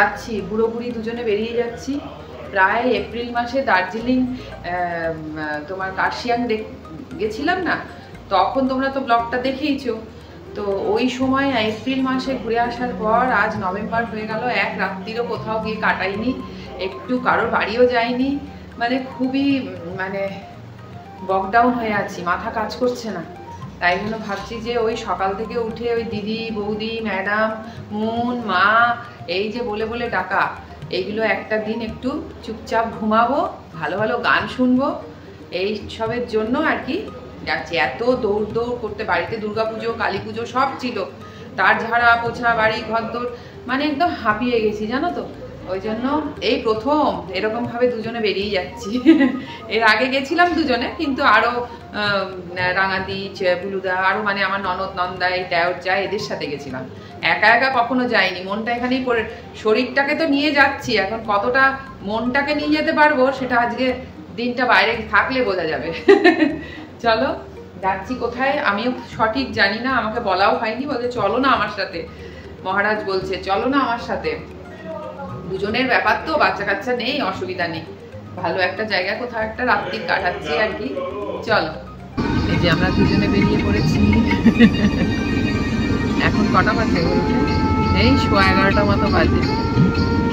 যাচ্ছি, বুড়ো বুড়ি দুজনে বেরিয়ে যাচ্ছি। প্রায় এপ্রিল মাসে দার্জিলিং তোমার কার্শিয়াং গেছিলাম না, তখন তোমরা তো ব্লগটা দেখেইছো। তো ওই সময় এপ্রিল মাসে ঘুরে আসার পর আজ নভেম্বর হয়ে গেল, এক রাত্রিরও কোথাও গিয়ে কাটাইনি, একটু কারোর বাড়িও যাইনি। মানে খুবই মানে বকডাউন হয়ে আছি, মাথা কাজ করছে না। তাই জন্য ভাবছি যে ওই সকাল থেকে উঠে ওই দিদি, বৌদি, ম্যাডাম, মুন, মা, এই যে বলে বলে ডাকা, এইগুলো একটা দিন একটু চুপচাপ ঘুমাবো, ভালো ভালো গান শুনবো, এই সবের জন্য আর কি যাচ্ছি। এত দৌড় দৌড় করতে, বাড়িতে দুর্গাপুজো, কালী পুজো সব ছিল, তার ঝাড়া পোছা, বাড়ি ঘর দৌড়, মানে একদম হাঁপিয়ে গেছি জানো তো। ওই জন্য এই প্রথম এরকম ভাবে দুজনে বেরিয়ে যাচ্ছি। এর আগে গেছিলাম দুজনে, কিন্তু আরো রাঙাদি, বুলুদা, আরো মানে আমার ননদ, নন্দাই, দেওর যা, এদের সাথে গেছিলাম। একা একা কখনো যাইনি, মনটা এখানেই পড়ে। শরীরটাকে তো নিয়ে যাচ্ছি, এখন কতটা মনটাকে নিয়ে যেতে পারবো সেটা আজকে দিনটা বাইরে থাকলে বোঝা যাবে। চলো যাচ্ছি কোথায় আমিও সঠিক জানি না, আমাকে বলাও হয়নি। বলছে চলো না আমার সাথে, মহারাজ বলছে চলো না আমার সাথে। দুজনের ব্যাপার তো, বাচ্চা কাচ্চা নেই, অসুবিধা নেই, ভালো একটা জায়গা কোথাও একটা রাত্রি কাটাচ্ছি আর কি। চলো, এই যে আমরা দুজনে বেরিয়ে পড়েছি। এখন কটা বাজে বলতে? এই 11:15 মতো বাজে।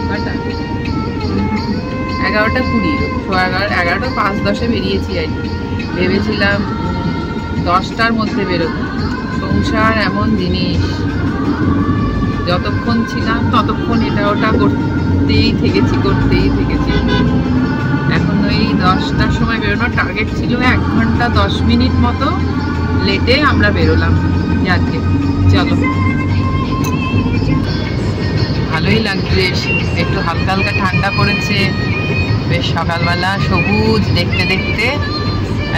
কটা? 11:20, 11:30, 5:10 বেরিয়েছি আর কি। ভেবেছিলাম 10টার মধ্যে বেরোবো। সংসার এমন জিনিস, যতক্ষণ ছিলাম ততক্ষণ এটা ওটা করতেই থেকেছি। এখন ওই 10টার সময় বেরোনোর টার্গেট ছিল, 1 ঘন্টা 10 মিনিট মতো লেটে আমরা বেরোলাম। যাকে চলো, ভালোই লাগছে, একটু হালকা হালকা ঠান্ডা পড়েছে, বেশ সকালবেলা সবুজ দেখতে দেখতে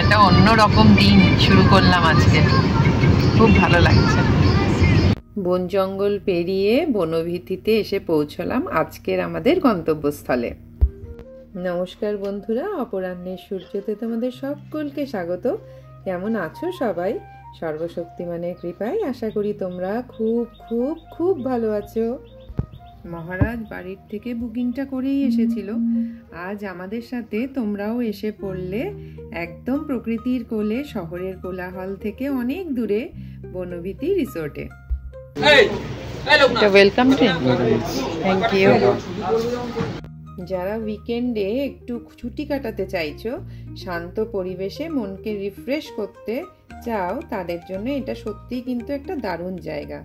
একটা অন্যরকম দিন শুরু করলাম আজকে, খুব ভালো লাগছে। বন জঙ্গল পেরিয়ে বনভীতিতে এসে পৌঁছলাম আজকের আমাদের গন্তব্যস্থলে। নমস্কার বন্ধুরা, অপরাহ্নের সূর্যতে তোমাদের সকলকে স্বাগত। কেমন আছো সবাই? সর্বশক্তিমানের কৃপায় আশা করি তোমরা খুব খুব খুব ভালো আছো। মহারাজ বাড়ির থেকে বুকিংটা করেই এসেছিল। আজ আমাদের সাথে তোমরাও এসে পড়লে একদম প্রকৃতির কোলে, শহরের কোলাহল থেকে অনেক দূরে বনভীতি রিসোর্টে। Welcome train, thank you. যারা উইকেন্ডে একটু ছুটি কাটাতে চাইছো, শান্ত পরিবেশে মনকে রিফ্রেশ করতে চাও, তাদের জন্য এটা সত্যিই কিন্তু একটা দারুণ জায়গা।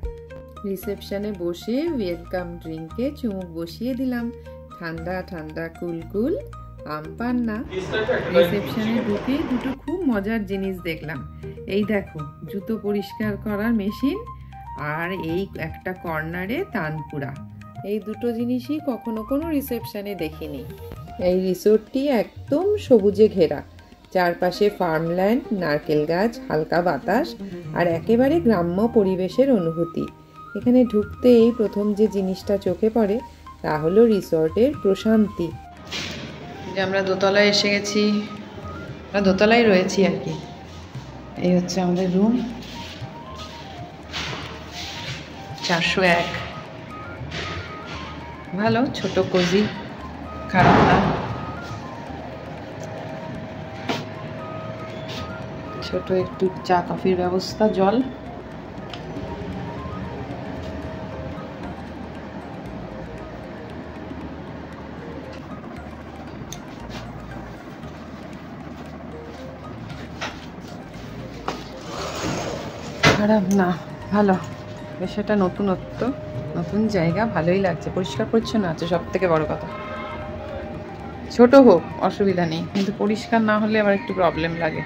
রিসেপশনে বসে ওয়েলকাম ড্রিঙ্কে চুমুক বসিয়ে দিলাম, ঠান্ডা ঠান্ডা কুল আম পান্না। রিসেপশনে ঢুকে দুটো খুব মজার জিনিস দেখলাম। এই দেখো, জুতো পরিষ্কার করার মেশিন, আর এই একটা কর্নারে তানপুরা। এই দুটো জিনিসই কখনো কোনো রিসেপশনে দেখিনি। এই রিসোর্টটি একদম সবুজে ঘেরা, চারপাশে ফার্মল্যান্ড, নারকেল গাছ, হালকা বাতাস আর একেবারে গ্রাম্য পরিবেশের অনুভূতি। এখানে ঢুকতেই প্রথম যে জিনিসটা চোখে পড়ে তা হলো রিসোর্টের প্রশান্তি। যে আমরা দোতলায় এসে গেছি, আমরা দোতলায় রয়েছি আর কি। এই হচ্ছে আমাদের রুম, 401। ভালো, ছোট কোজি, খারাপ না। ছোট একটু চা কফির ব্যবস্থা, জল। খারাপ না, ভালো। বেশ একটা নতুনত্ব, নতুন জায়গা, ভালোই লাগছে। পরিষ্কার পরিচ্ছন্ন আছে, সব থেকে বড় কথা। ছোট হোক অসুবিধা নেই, কিন্তু পরিষ্কার না হলে আবার একটু প্রবলেম লাগে।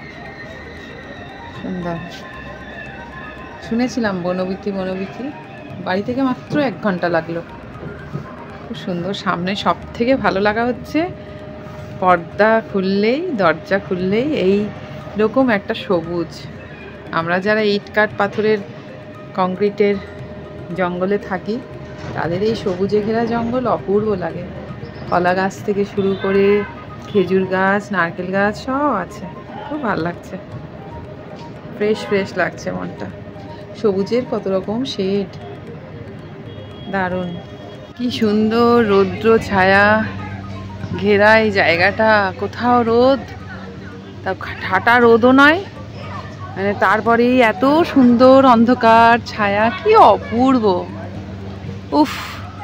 সুন্দর। শুনেছিলাম বনভীতি, বাড়ি থেকে মাত্র 1 ঘন্টা লাগলো। খুব সুন্দর। সামনে সব থেকে ভালো লাগা হচ্ছে পর্দা খুললেই, দরজা খুললেই এই রকম একটা সবুজ। আমরা যারা ইট কাঠ পাথরের কংক্রিটের জঙ্গলে থাকি, তাদের এই সবুজে ঘেরা জঙ্গল অপূর্ব লাগে। কলা গাছ থেকে শুরু করে খেজুর গাছ, নারকেল গাছ সব আছে, খুব ভালো লাগছে। ফ্রেশ লাগছে মনটা। সবুজের কত রকম শেড, দারুণ। কি সুন্দর রৌদ্র ছায়া ঘেরা এই জায়গাটা, কোথাও রোদ, তা ঠাটা রোদও নয়, মানে তারপরেই এত সুন্দর অন্ধকার ছায়া, কি অপূর্ব। উফ,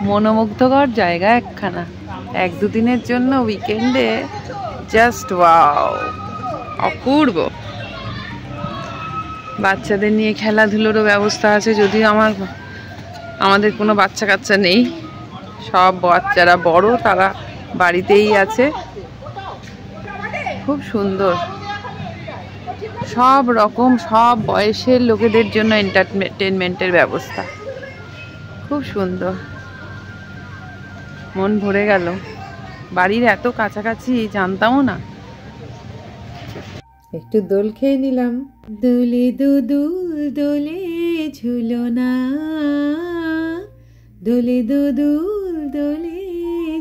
মনোমুগ্ধকর জায়গা একখানা। এক দুদিনের জন্য উইকেন্ডে জাস্ট ওয়াও, অপূর্ব। বাচ্চাদের নিয়ে খেলাধুলোরও ব্যবস্থা আছে, যদিও আমাদের কোনো বাচ্চা কাচ্চা নেই, সব বাচ্চারা বড়, তারা বাড়িতেই আছে। খুব সুন্দর, সব রকম সব বয়সের লোকেদের জন্য এন্টারটেনমেন্টের ব্যবস্থা, খুব সুন্দর। মন ভরে গেল, বাড়ির এত কাছাকাছি জানতামও না। একটু দোল খেয়ে নিলাম। দোলে দুদুল দোলে ঝুলনা, দোলে দুদুল দোলে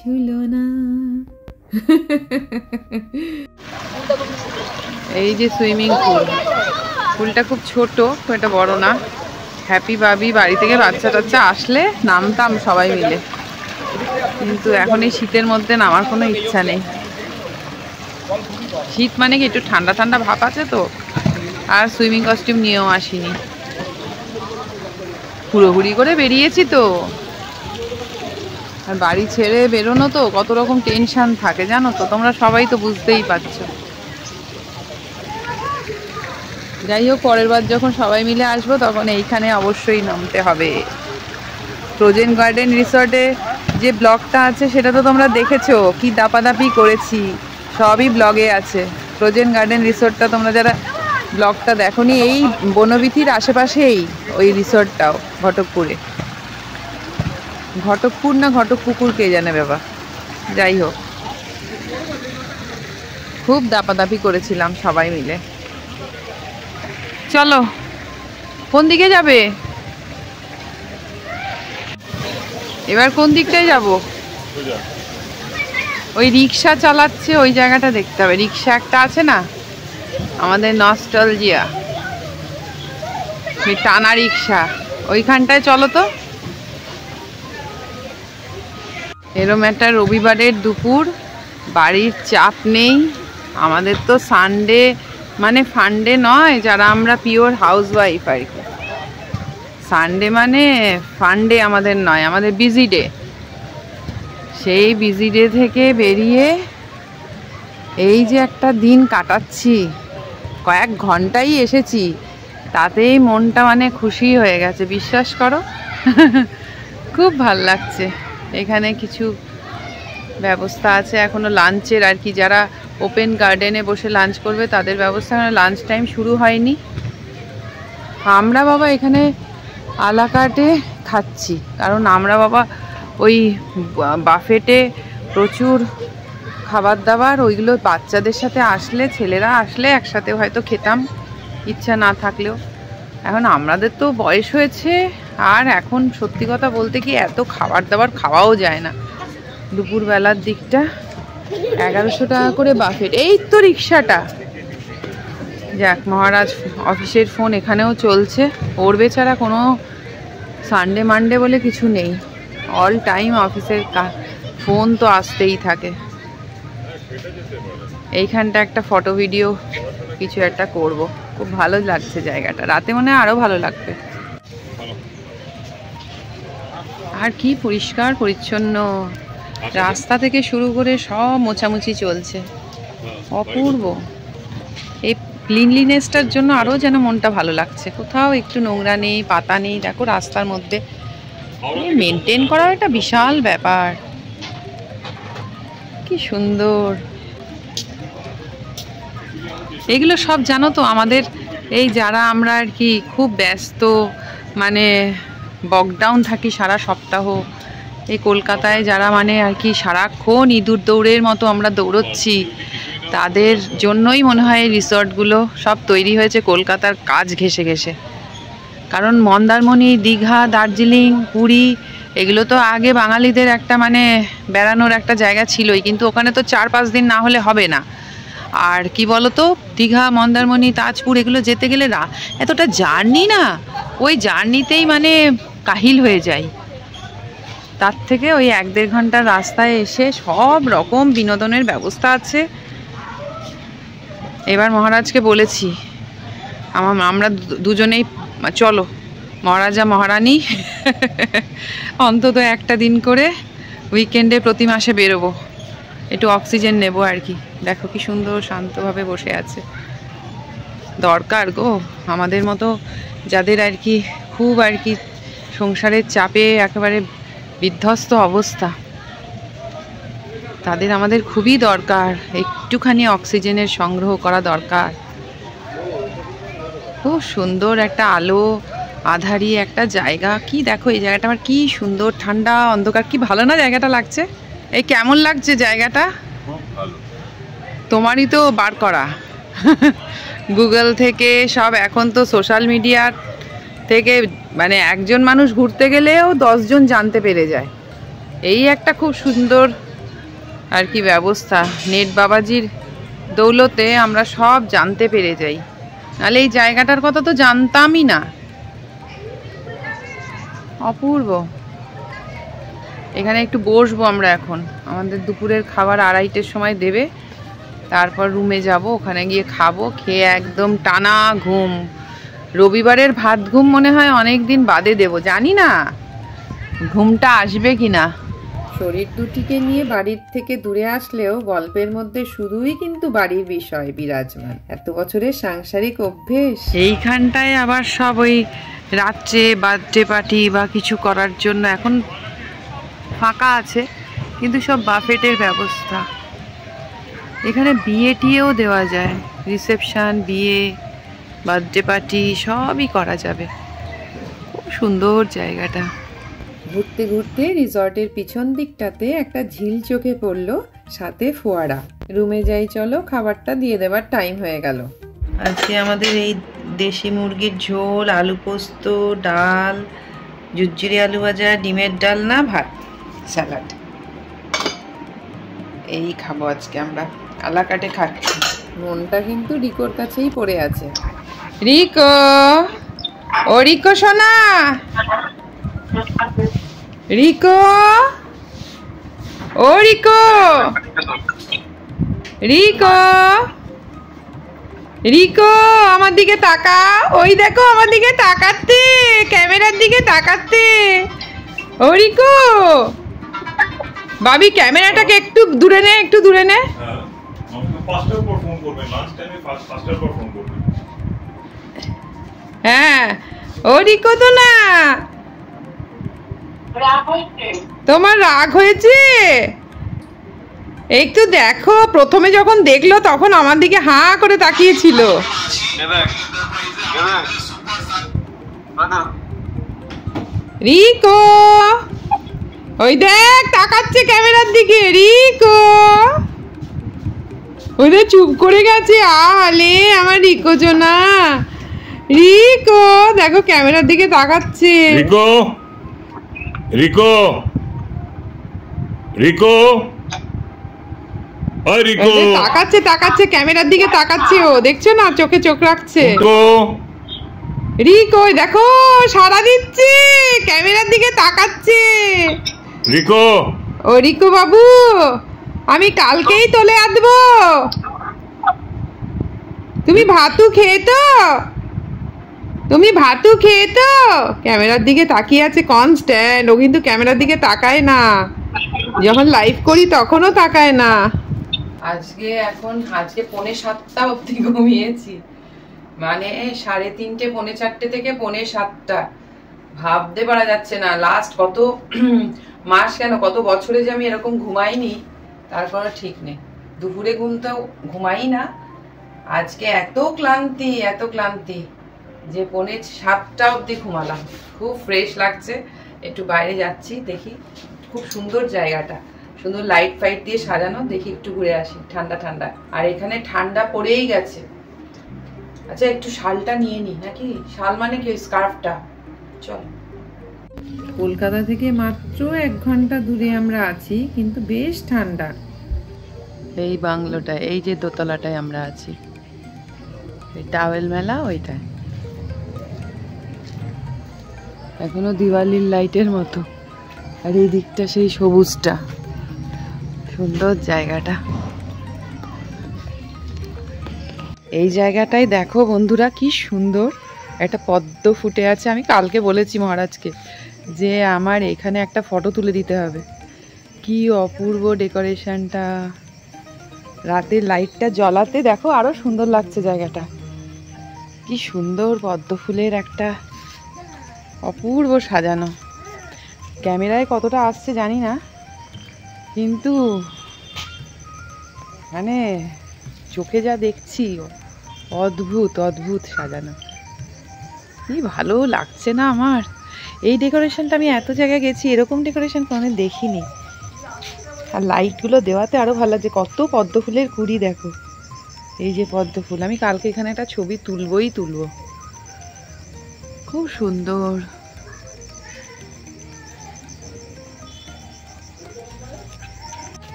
ঝুলনা। এই যে সুইমিং পুল, পুলটা খুব ছোট, খুব একটা বড় না। হ্যাপি বাবি বাড়ি থেকে বাচ্চা টাচ্চা আসলে নামতাম সবাই মিলে, কিন্তু এখন এই শীতের মধ্যে নামার কোনো ইচ্ছা নেই। শীত মানে কি একটু ঠান্ডা ঠান্ডা ভাব আছে তো, আর সুইমিং কস্টিউম নিয়েও আসিনি, হুড়োহুড়ি করে বেরিয়েছি তো। আর বাড়ি ছেড়ে বেরোনো তো কত রকম টেনশন থাকে জানো তো, তোমরা সবাই তো বুঝতেই পারছো। যাই হোক, পরের বার যখন সবাই মিলে আসবো তখন এইখানে অবশ্যই নামতে হবে। ফ্রোজেন গার্ডেন রিসর্টে যে ব্লগটা আছে সেটা তো তোমরা দেখেছো, কি দাপাদাপি করেছি, সবই ব্লগে আছে। ফ্রোজেন গার্ডেন রিসর্টটা তোমরা যারা ব্লগটা দেখোনি, এই বনবিথির আশেপাশেই ওই রিসর্টটাও, ঘটকপুর না ঘটকপুকুর কে জানে বাবা। যাই হোক, খুব দাপাদাপি করেছিলাম সবাই মিলে। চলো, কোন দিকে যাবে এবার? কোন দিকটায় যাব? ওই রিক্সা চালাচ্ছে, ওই জায়গাটা দেখতে হবে। রিক্সা একটা আছে না আমাদের নস্টালজিয়া, ওই টানা রিক্সা, ওইখানটায় চলো তো। এরম একটা রবিবারের দুপুর, বাড়ির চাপ নেই আমাদের তো। সানডে মানে ফান্ডে নয়, যারা আমরা পিওর হাউস ওয়াইফ আর কি। সানডে মানে ফান্ডে আমাদের নয়, আমাদের বিজি ডে। সেই বিজি ডে থেকে বেরিয়ে এই যে একটা দিন কাটাচ্ছি, কয়েক ঘন্টাই এসেছি, তাতেই মনটা মানে খুশি হয়ে গেছে, বিশ্বাস করো। খুব ভাল লাগছে। এখানে কিছু ব্যবস্থা আছে এখনো লাঞ্চের আর কি, যারা ওপেন গার্ডেনে বসে লাঞ্চ করবে তাদের ব্যবস্থা। লাঞ্চ টাইম শুরু হয়নি। আমরা বাবা এখানে আলা কার্টে খাচ্ছি, কারণ আমরা বাবা ওই বাফেটে প্রচুর খাবার দাবার, ওইগুলো বাচ্চাদের সাথে আসলে, ছেলেরা আসলে একসাথে হয়তো খেতাম ইচ্ছা না থাকলেও। এখন আমাদের তো বয়স হয়েছে, আর এখন সত্যি কথা বলতে কি এত খাবার দাবার খাওয়াও যায় না। দুপুরবেলার দিকটা 1100 টাকা করে বাফেট। এই তো রিক্সাটা, যাক মহারাজ অফিসের ফোন এখানেও চলছে। ওর বেচারা কোনো সানডে মানডে বলে কিছু নেই, অল টাইম অফিসের ফোন তো আসতেই থাকে। এইখানটা একটা ফটো ভিডিও কিছু একটা করব, খুব ভালো লাগছে জায়গাটা। রাতে মনে হয় আরও ভালো লাগবে। আর কি পরিষ্কার পরিচ্ছন্ন, রাস্তা থেকে শুরু করে সব মোছামুছি চলছে, অপূর্ব। এই ক্লিনলিনেসটার জন্য আরও যেন মনটা ভালো লাগছে। কোথাও একটু নোংরা নেই, পাতা নেই। দেখো রাস্তার মধ্যে মেনটেন করার একটা বিশাল ব্যাপার, কি সুন্দর। এগুলো সব জানো তো আমাদের এই যারা আমরা আর কি খুব ব্যস্ত, মানে বকডাউন থাকি সারা সপ্তাহ এই কলকাতায়, যারা মানে আর কি সারাক্ষণ ইঁদুর দৌড়ের মতো আমরা দৌড়চ্ছি, তাদের জন্যই মনে হয় এই রিসর্টগুলো সব তৈরি হয়েছে কলকাতার কাজ ঘেঁষে ঘেঁষে। কারণ মন্দারমণি, দীঘা, দার্জিলিং, পুরী এগুলো তো আগে বাঙালিদের একটা মানে বেড়ানোর একটা জায়গা ছিলই, কিন্তু ওখানে তো 4-5 দিন না হলে হবে না। আর কি বলতো, দীঘা, মন্দারমণি, তাজপুর এগুলো যেতে গেলে এতটা জার্নি না, ওই জার্নিতেই মানে কাহিল হয়ে যায়। তার থেকে ওই 1-1.5 ঘন্টার রাস্তায় এসে সব রকম বিনোদনের ব্যবস্থা আছে। এবার মহারাজকে বলেছি আমরা দুজনেই চলো, মহারাজা মহারানী অন্তত একটা দিন করে উইকেন্ডে প্রতি মাসে বেরোবো, একটু অক্সিজেন নেবো আর কি। দেখো কি সুন্দর শান্তভাবে বসে আছে। দরকার গো, আমাদের মতো যাদের আর কি খুব আর কি সংসারের চাপে একেবারে বিধ্বস্ত অবস্থা, তাদের আমাদের খুবই দরকার একটুখানি অক্সিজেনের সংগ্রহ করা দরকার। খুব সুন্দর একটা আলো আধারি একটা জায়গা। কি দেখো এই জায়গাটা আমার কি সুন্দর, ঠান্ডা অন্ধকার, কি ভালো না জায়গাটা লাগছে। এই কেমন লাগছে জায়গাটা? তোমারই তো বার করা গুগল থেকে সব, এখন তো সোশ্যাল মিডিয়া থেকে মানে একজন মানুষ ঘুরতে গেলেও 10 জন জানতে পেরে যায়। এই একটা খুব সুন্দর আর কি ব্যবস্থা, নেট বাবাজির দৌলতে আমরা সব জানতে পেরে যাই, নাহলে এই জায়গাটার কথা তো জানতামই না। অপূর্ব। এখানে একটু বসবো আমরা এখন, আমাদের দুপুরের খাবার 2:30-এর সময় দেবে, তারপর রুমে যাব, ওখানে গিয়ে খাবো, খেয়ে একদম টানা ঘুম। রবিবারের ভাত ঘুম মনে হয় অনেক দিন বাদে দেব, জানি না ঘুমটা আসবে কিনা। শরীর দুটিকে নিয়ে বাড়ির থেকে দূরে আসলেও গল্পের মধ্যে শুধুই কিন্তু বাড়ির বিষয় বিরাজমান, এত বছরের সাংসারিক অভ্যেস। এইখানটায় আবার সব ওই রাত্রে বার্থডে পার্টি বা কিছু করার জন্য এখন ফাঁকা আছে, কিন্তু সব বাফেটের ব্যবস্থা। এখানে বিয়ে টিয়েও দেওয়া যায়, রিসেপশন, বিয়ে, বার্থডে পার্টি সবই করা যাবে। খুব সুন্দর জায়গাটা। ঘুরতে ঘুরতে রিসর্টের পিছন দিকটাতে একটা ঝিল চোখে পড়লো, সাথে ফোয়ারা। রুমে যাই চলো, খাবারটা দিয়ে দেবার টাইম হয়ে গেল। আজকে আমাদের এই দেশি মুরগির ঝোল, আলু পোস্ত, ডাল, ঝুরঝুরি আলু ভাজা, ডিমের ডালনা, ভাত, স্যালাড, এই খাবো আজকে আমরা। আলাকাটে খাচ্ছি। মনটা কিন্তু রিকোর কাছেই পড়ে আছে। রিকো, ও রিকো সোনা, রিকো, ও রিকো, রিকো, রিকো আমার দিকে তাকা, ওই দেখো আমার দিকে তাকাচ্ছে, ক্যামেরার দিকে তাকাচ্ছে। ও রিকো, বাবি ক্যামেরাটাকে একটু দূরে নে, একটু দূরে নে। হ্যাঁ, ও রিকো তো না, তোমার রাগ হয়েছে? একটু দেখো, প্রথমে যখন দেখলো তখন আমার দিকে হাঁ করে তাকিয়েছিল। রিকো, ওই দেখ তাকাচ্ছে ক্যামেরার দিকে। রিকো, ওদের চুপ করে গেছে। আলে আমার রিকো জোনা, রিকো দেখো ক্যামেরার দিকে তাকাচ্ছে। রিকো, রিকো, রিকো, ওই রিকো তাকাচ্ছে, তাকাচ্ছে ক্যামেরার দিকে তাকাচ্ছে। ও দেখছো না, চোখে চোখ রাখছে। রিকো দেখো সাড়া দিচ্ছে, ক্যামেরার দিকে তাকাচ্ছে। রিকো, ও রিকো বাবু, আমি কালকেই তোলে আসবো। তুমি ভাতু খেয়ে তো, তুমি ভাতু খেয়ে তো। ক্যামেরার দিকে তাকিয়ে আছে কনস্ট্যান্ট। ও কিন্তু ক্যামেরার দিকে তাকায় না, যখন লাইভ করি তখনও তাকায় না। আজকে 7:45 অবধি ঘুমিয়েছি, মানে 3:30, 4:45 থেকে 7:45। ভাবতে পারা যাচ্ছে না লাস্ট কত মাস, কেন কত বছরে যে আমি এরকম ঘুমাইনি তার কোনো ঠিক নেই। দুপুরে ঘুমাই না। আজকে এত ক্লান্তি, এত ক্লান্তি যে 7:45 অবধি ঘুমালাম। খুব ফ্রেশ লাগছে। একটু বাইরে যাচ্ছি, দেখি খুব সুন্দর জায়গাটা, সুন্দর লাইট ফাইট দিয়ে সাজানো, দেখি একটু ঘুরে আসি। ঠান্ডা ঠান্ডা, আর এখানে ঠান্ডা পড়েই গেছে। আচ্ছা একটু শালটা নিয়ে নি নাকি? শাল মানে কি? স্কার্ফটা। চল। কলকাতা থেকে মাত্র 1 ঘন্টা দূরে আমরা আছি, কিন্তু বেশ ঠান্ডা। এই বাংলোটা, এই যে দোতলাটায় আমরা আছি, এই টাওয়েল মেলা ওইটায় এখনো দিওয়ালির লাইটের মতো আর এই দিকটা সেই সবুজটা, সুন্দর জায়গাটা। এই জায়গাটায় দেখো বন্ধুরা কি সুন্দর একটা পদ্ম ফুটে আছে। আমি কালকে বলেছি মহারাজকে যে আমার এখানে একটা ফটো তুলে দিতে হবে। কি অপূর্ব ডেকোরেশনটা, রাতের লাইটটা জ্বলাতে দেখো আরো সুন্দর লাগছে জায়গাটা। কি সুন্দর পদ্ম ফুলের একটা অপূর্ব সাজানো। ক্যামেরায় কতটা আসছে জানি না, কিন্তু মানে চোখে যা দেখছি অদ্ভুত অদ্ভুত সাজানো। কি ভালো লাগছে না আমার এই ডেকোরেশনটা। আমি এত জায়গায় গেছি, এরকম ডেকোরেশন কোনো দেখিনি। আর লাইটগুলো দেওয়াতে আরও ভালো লাগছে। কত পদ্ম ফুলের কুড়ি দেখো, এই যে পদ্ম ফুল। আমি কালকে এখানে একটা ছবি তুলবই তুলবো, খুব সুন্দর।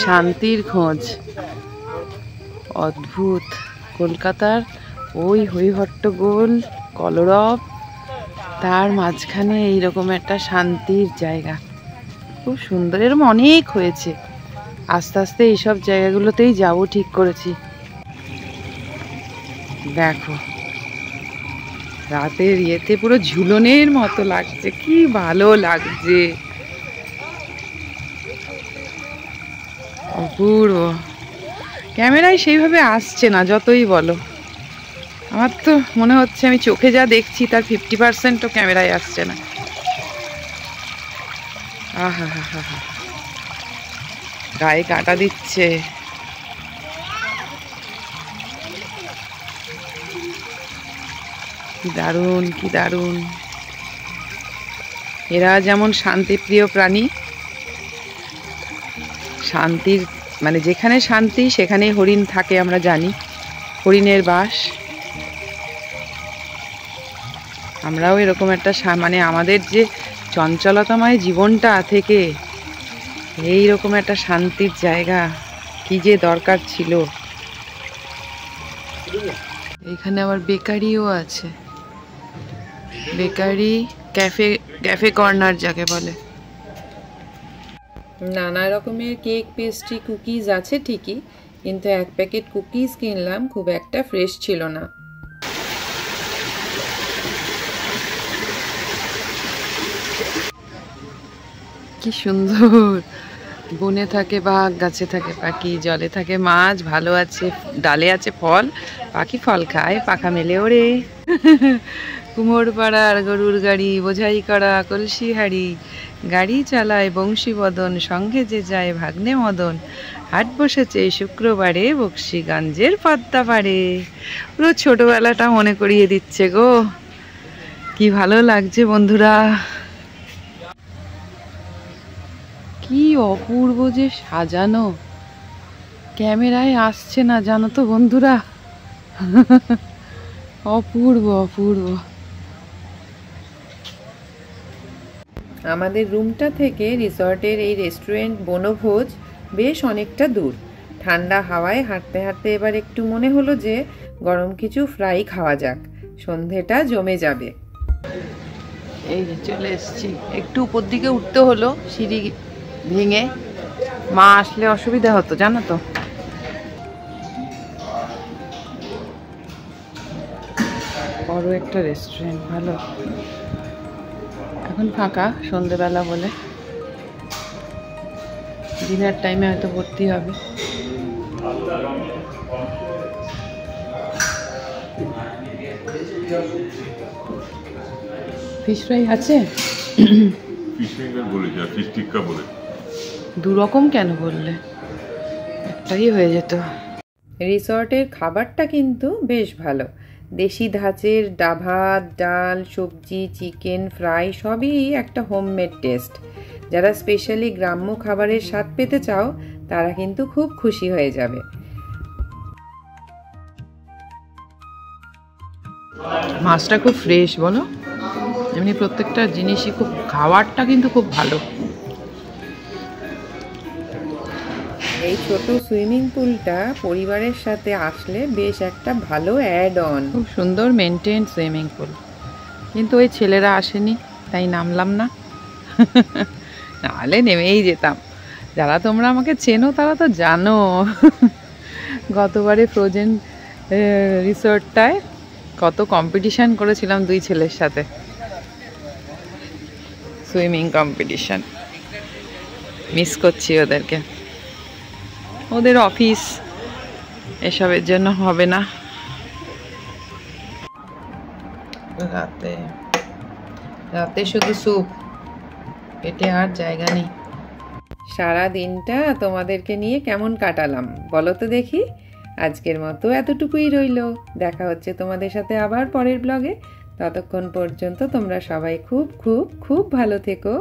শান্তির খোঁজ, অদ্ভুত। কলকাতার ওই হইহট্টগোল কলরব, তার মাঝখানে এইরকম একটা শান্তির জায়গা, খুব সুন্দর। এরকম অনেক হয়েছে, আস্তে আস্তে এইসব জায়গাগুলোতেই যাবো ঠিক করেছি। দেখো রাতের ইয়েতে পুরো ঝুলনের মতো লাগছে, কি ভালো লাগছে, অপূর্ব। ক্যামেরায় সেইভাবে আসছে না যতই বলো, আমার তো মনে হচ্ছে আমি চোখে যা দেখছি তার 50%ও ক্যামেরায় আসছে না। আহা হা হা হা, গায়ে কাঁটা দিচ্ছে। কি দারুণ, কি দারুণ। এরা যেমন শান্তিপ্রিয় প্রাণী, শান্তির মানে যেখানে শান্তি সেখানেই হরিণ থাকে, আমরা জানি হরিণের বাস। আমরাও এরকম একটা মানে আমাদের যে চঞ্চলতাময় জীবনটা থেকে এইরকম একটা শান্তির জায়গা কি যে দরকার ছিল। এখানে আবার বেকারিও আছে, বেকারি ক্যাফে, ক্যাফে কর্নার যাকে বলে। নানা রকমের কেক, পেস্ট্রি, কুকিজ আছে ঠিকই, কিন্তু এক প্যাকেট কুকিজ কিনলাম, খুব একটা ফ্রেশ ছিল না। কি সুন্দর, বনে থাকে বাঘ, গাছে থাকে পাখি, জলে থাকে মাছ, ভালো আছে ডালে আছে ফল, পাখি ফল খায়, পাখা মেলে ওড়ে। কুমোর পাড়ার গরুর গাড়ি, বোঝাই করা কলসি হাড়ি, গাড়ি চালায় বংশী বদন, সঙ্গে যে যায় ভাগ্নে মদন, হাট বসেছে শুক্রবারে বক্সিগঞ্জের পদ্মা পাড়ে। পুরো ছোটবেলাটা মনে করিয়ে দিচ্ছে গো, কি ভালো লাগছে বন্ধুরা। কি অপূর্ব যে সাজানো, ক্যামেরায় আসছে না জানো তো বন্ধুরা। অপূর্ব অপূর্ব। আমাদের রুমটা থেকে রিসর্টের এই রেস্টুরেন্ট বনভোজ বেশ অনেকটা দূর। ঠান্ডা হাওয়ায় হাঁটতে হাঁটতে এবার একটু মনে হলো যে গরম কিছু ফ্রাই খাওয়া যাক, সন্ধেটা জমে যাবে। এই যে চলে এসছি, একটু উপর দিকে উঠতে হলো সিঁড়ি ভেঙে, মা আসলে অসুবিধা হতো জানো তো। বড় একটা রেস্টুরেন্ট, ভালো। এখন ফাঁকা সন্ধেবেলা বলে, ডিনার টাইমে হয়তো ভর্তি হবে। ফিশ ফ্রাই আছে, ফিশ ফিঙ্গার বলে যা, ফিশ টিক্কা বলে। দু রকম কেন বললে, একটাই হয়ে যেত। রিসর্টের খাবারটা কিন্তু বেশ ভালো, দেশি ধাঁচের ভাত, ডাল, সবজি, চিকেন ফ্রাই সবই একটা হোমমেড টেস্ট। যারা স্পেশালি গ্রাম্য খাবারের স্বাদ পেতে চাও তারা কিন্তু খুব খুশি হয়ে যাবে। মাছটা খুব ফ্রেশ বলো, এমনি প্রত্যেকটা জিনিসই খুব, খাবারটা কিন্তু খুব ভালো। এই ছোট সুইমিং পুলটা পরিবারের সাথে আসলে বেশ একটা ভালো অ্যাড অন। খুব সুন্দর মেনটেন সুইমিং পুল, কিন্তু ওই ছেলেরা আসেনি, তাই নামলাম না, নাহলে নেমেই যেতাম। যারা তোমরা আমাকে চেনো তারা তো জানো গতবারে ফ্রোজেন রিসোর্টটায় কত কম্পিটিশান করেছিলাম দুই ছেলের সাথে, সুইমিং কম্পিটিশান। মিস করছি ওদেরকে, ওদের অফিস এসবের জন্য হবে না। রাতে রাতে শুধু স্যুপ, পেটে আর জায়গা নেই। সারা দিনটা তোমাদেরকে নিয়ে কেমন কাটালাম বলো তো দেখি। আজকের মতো এতটুকুই রইলো, দেখা হচ্ছে তোমাদের সাথে আবার পরের ব্লগে। ততক্ষণ পর্যন্ত তোমরা সবাই খুব খুব খুব ভালো থেকো।